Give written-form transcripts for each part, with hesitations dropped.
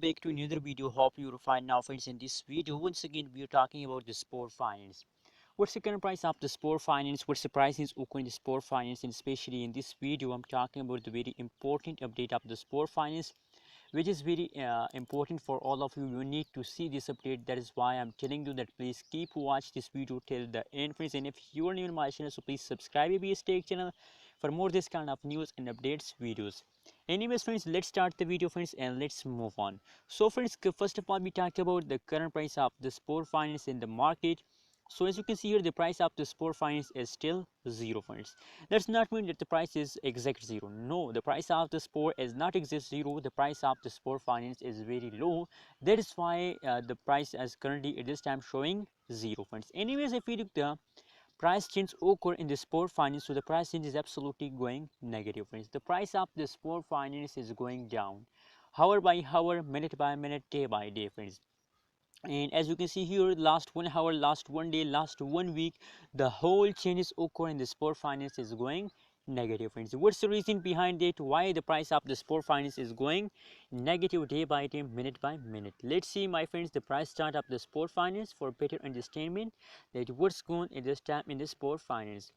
Back to another video. Hope you will find now, friends. In this video, once again, we are talking about the Spore Finance. What's the current price of the Spore Finance? What's the prices occurring in the Spore Finance? And especially in this video, I'm talking about the very important update of the Spore Finance, which is very important for all of you. You need to see this update. That is why I'm telling you that please keep watch this video till the end, friends. And if you are new in my channel, so please subscribe to BS Tech channel for more this kind of news and updates videos. Anyways, friends, let's start the video, friends, and let's move on. So friends, first of all, we talked about the current price of the Spore Finance in the market. So as you can see here, the price of the Spore Finance is still zero, friends. That's not mean that the price is exact zero. No, the price of the Spore is not exact zero. The price of the Spore Finance is very low. That is why the price is currently at this time showing zero, friends. Anyways, if we look the price change occur in the Spore Finance, so the price change is absolutely going negative, friends. The price of the Spore Finance is going down hour by hour, minute by minute, day by day, friends. And as you can see here, last 1 hour, last 1 day, last 1 week, the whole changes occur in the Spore Finance is going negative, friends. What's the reason behind it? Why the price of the Spore Finance is going negative day by day, minute by minute? Let's see, my friends, the price chart of the Spore Finance for better understanding that what's going in this time in the Spore Finance.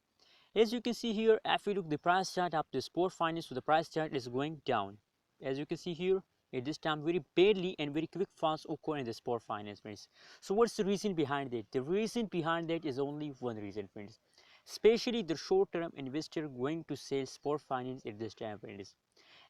As you can see here, if you look the price chart of the Spore Finance, so the price chart is going down. As you can see here, at this time very badly and very quick fast occur in the Spore Finance, friends. So what's the reason behind it? The reason behind that is only one reason, friends. Especially the short-term investor going to sell Spore Finance at this time, friends,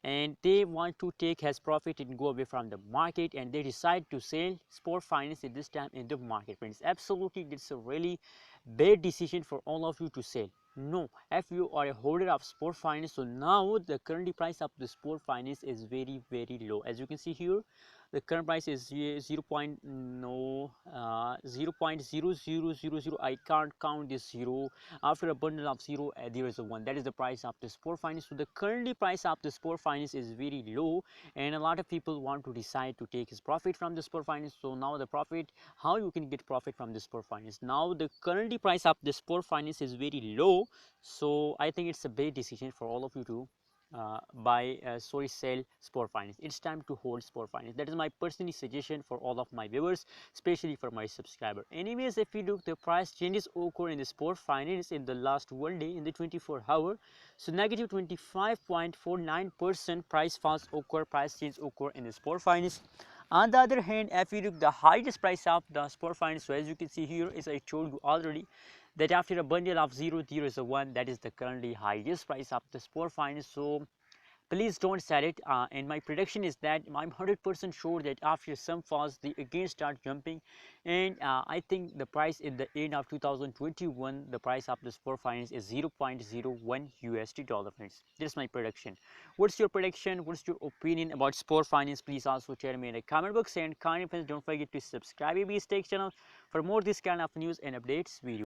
and they want to take his profit and go away from the market, and they decide to sell Spore Finance at this time in the market, friends. Absolutely, that's a really bad decision for all of you to sell. No, if you are a holder of Spore Finance, so now the current price of the Spore Finance is very low. As you can see here, the current price is 0. No, 0.0000. I can't count this zero. After a bundle of zero, there is a one. That is the price of the Spore Finance. So the currently price of the Spore Finance is very low, and a lot of people want to decide to take his profit from the Spore Finance. So now the profit, how you can get profit from the Spore Finance? Now the currently price of the Spore Finance is very low, so I think it's a bad decision for all of you to sell Spore Finance. It's time to hold Spore Finance. That is my personal suggestion for all of my viewers, especially for my subscriber. Anyways, if we look, the price changes occur in the Spore Finance in the last 1 day, in the 24 hour. So negative 25.49% price falls occur, price change occur in the Spore Finance. On the other hand, if you look the highest price of the Spore Finance, so as you can see here, as I told you already, that after a bundle of zero, there is a one. That is the currently highest price of the Spore Finance. So please don't sell it, and my prediction is that I'm 100% sure that after some falls they again start jumping, and I think the price in the end of 2021, the price of the Spore Finance is 0.01 USD dollar, friends. That's my prediction. What's your prediction? What's your opinion about Spore Finance? Please also tell me in the comment box, and kindly friends, don't forget to subscribe to BS Tech channel for more this kind of news and updates video.